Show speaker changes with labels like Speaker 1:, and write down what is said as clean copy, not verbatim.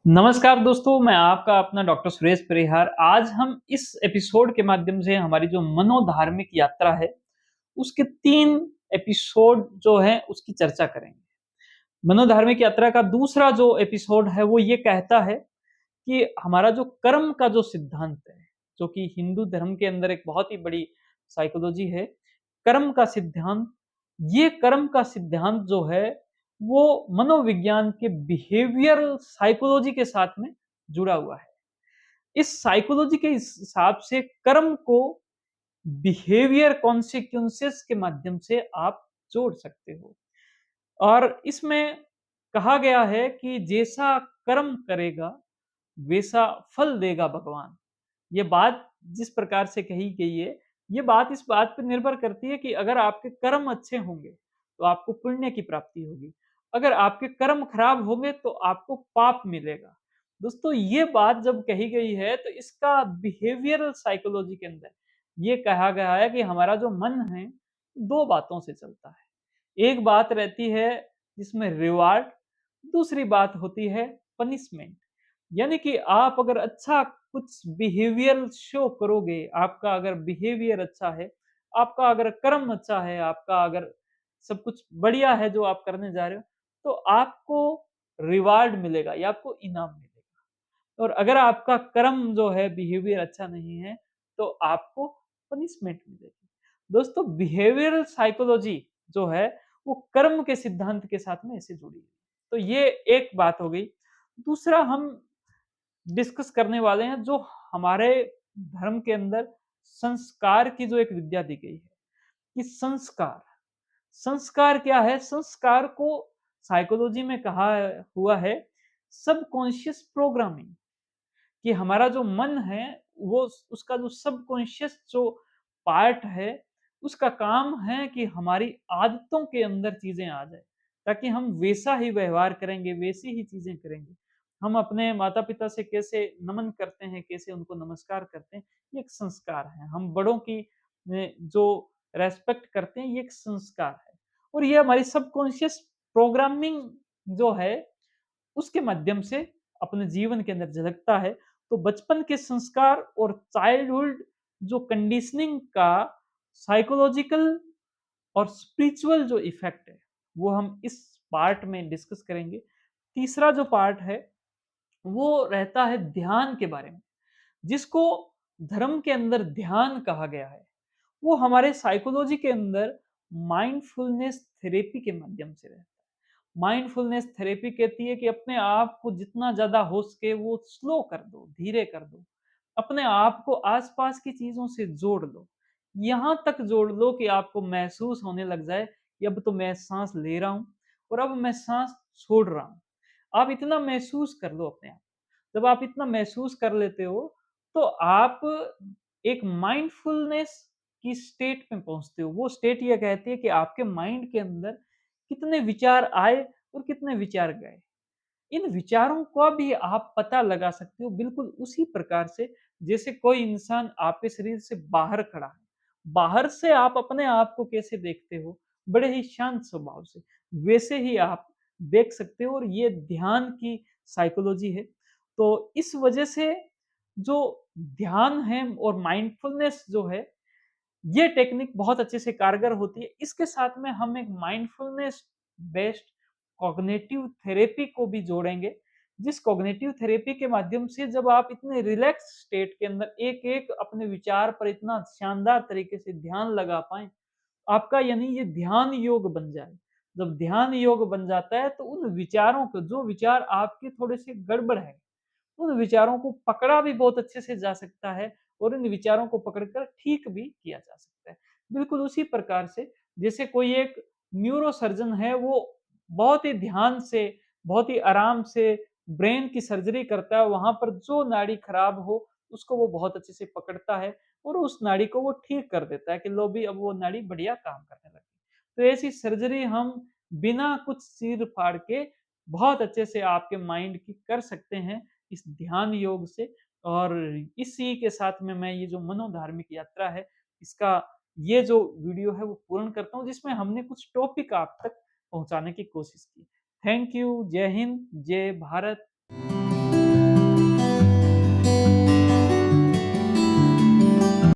Speaker 1: नमस्कार दोस्तों, मैं आपका अपना डॉक्टर सुरेश परिहार। आज हम इस एपिसोड के माध्यम से हमारी जो मनोधार्मिक यात्रा है, उसके 3 एपिसोड जो हैं उसकी चर्चा करेंगे। मनोधार्मिक यात्रा का दूसरा जो एपिसोड है वो ये कहता है कि हमारा जो कर्म का जो सिद्धांत है, जो कि हिंदू धर्म के अंदर एक बहुत ही बड़ी साइकोलॉजी है, कर्म का सिद्धांत, ये कर्म का सिद्धांत जो है, वो मनोविज्ञान के बिहेवियरल साइकोलॉजी के साथ में जुड़ा हुआ है। इस साइकोलॉजी के हिसाब से कर्म को बिहेवियर कॉन्सिक्वेंसेस के माध्यम से आप जोड़ सकते हो। और इसमें कहा गया है कि जैसा कर्म करेगा वैसा फल देगा भगवान। ये बात जिस प्रकार से कही गई है, ये बात इस बात पे निर्भर करती है कि अगर आपके कर्म अच्छे होंगे, तो आपको पुण्य की प्राप्ति होगी। अगर आपके कर्म खराब होंगे, तो आपको पाप मिलेगा। दोस्तों, ये बात जब कही गई है, तो इसका बिहेवियरल साइकोलॉजी के अंदर ये कहा गया है कि हमारा जो मन है, 2 बातों से चलता है। एक बात रहती है जिसमें रिवार्ड, दूसरी बात होती है पनिशमेंट। यानी कि आप अगर अच्छा कुछ बिहेवियर शो करोगे, आपका अगर बिहेवियर अच्छा है, आपका अगर कर्म अच्छा है, आपका अगर सब कुछ बढ़िया है जो आप करने जा रहे हो, तो आपको रिवार्ड मिलेगा या आपको इनाम मिलेगा। और अगर आपका कर्म जो है, बिहेवियर अच्छा नहीं है, तो आपको पनिशमेंट मिलेगी। दोस्तों, बिहेवियरल साइकोलॉजी जो है, वो कर्म के सिद्धांत के साथ में ऐसे जुड़ी है। तो ये एक बात हो गई। दूसरा हम डिस्कस करने वाले हैं जो हमारे धर्म के अंदर संस्कार की जो एक विद्या दी गई है कि संस्कार संस्कार क्या है। संस्कार को साइकोलॉजी में कहा हुआ है सबकॉन्शियस प्रोग्रामिंग, कि हमारा जो मन है वो उसका जो सबकॉन्शियस जो पार्ट है, उसका काम है कि हमारी आदतों के अंदर चीजें आ जाए, ताकि हम वैसा ही व्यवहार करेंगे, वैसी ही चीजें करेंगे। हम अपने माता पिता से कैसे नमन करते हैं, कैसे उनको नमस्कार करते हैं, ये एक संस्कार है। हम बड़ों की जो रेस्पेक्ट करते हैं, ये एक संस्कार है। और ये हमारी सबकॉन्शियस प्रोग्रामिंग जो है, उसके माध्यम से अपने जीवन के अंदर झलकता है। तो बचपन के संस्कार और चाइल्डहुड जो कंडीशनिंग का साइकोलॉजिकल और स्पिरिचुअल जो इफेक्ट है, वो हम इस पार्ट में डिस्कस करेंगे। तीसरा जो पार्ट है, वो रहता है ध्यान के बारे में, जिसको धर्म के अंदर ध्यान कहा गया है। वो हमारे साइकोलॉजी के अंदर माइंडफुलनेस थेरेपी के माध्यम से रहता है। माइंडफुलनेस थेरेपी कहती है कि अपने आप को जितना ज़्यादा हो सके वो स्लो कर दो, धीरे कर दो। अपने आप को आस-पास की चीज़ों से जोड़ लो। यहाँ तक जोड़ लो कि आपको महसूस होने लग जाए कि अब तो मैं साँस ले रहा हूँ और अब मैं साँस छोड़ रहा हूँ। आप इतना महसूस कर लो अपने आप। जब आप इतना महसूस कर लेते हो, तो आप एक माइंडफुलनेस की स्टेट में पहुँचते हो। वो स्टेट ये कहती है कि आपके माइंड के अंदर कितने विचार आए और कितने विचार गए। इन विचारों का भी आप पता लगा सकते हो बिल्कुल उसी प्रकार से जैसे कोई इंसान आपके शरीर से बाहर खड़ा है। बाहर से आप अपने आप को कैसे देखते हो, बड़े ही शांत स्वभाव से, वैसे ही आप देख सकते हो। और ये ध्यान की साइकोलॉजी है। तो इस वजह से जो ध्यान है और माइंडफुलनेस जो है, ये टेक्निक बहुत अच्छे से कारगर होती है। इसके साथ में हम एक माइंडफुलनेस बेस्ड कॉग्निटिव थेरेपी को भी जोड़ेंगे, जिस कॉग्निटिव थेरेपी के माध्यम से जब आप इतने रिलैक्स स्टेट के अंदर एक-एक अपने विचार पर इतना शानदार तरीके से ध्यान लगा पाएँ, आपका यानी ये ध्यान योग बन जाए। जब ध्यान योग बन जाता है, तो उन विचारों को जो विचार आपके थोड़े-से गड़बड़ हैं, उन विचारों को पकड़ा भी बहुत अच्छे से जा सकता है और इन विचारों को पकड़कर ठीक भी किया जा सकता है। बिल्कुल उसी प्रकार से जैसे कोई एक न्यूरोसर्जन है, वो बहुत ही ध्यान से, बहुत ही आराम से ब्रेन की सर्जरी करता है, वहाँ पर जो नाड़ी खराब हो, उसको वो बहुत अच्छे से पकड़ता है और उस नाड़ी को वो ठीक कर देता है कि लो भी अब वो नाड़ी बढ़िया काम करने लगी। तो ऐसी सर्जरी हम बिना कुछ चीर-फाड़ के बहुत अच्छे से आपके माइंड की कर सकते हैं इस ध्यान योग से। और इसी के साथ में मैं ये जो मनोधार्मिक यात्रा है, इसका ये जो वीडियो है वो पूर्ण करता हूँ, जिसमें हमने कुछ टॉपिक आप तक पहुँचाने की कोशिश की। थैंक यू, जय हिंद, जय भारत।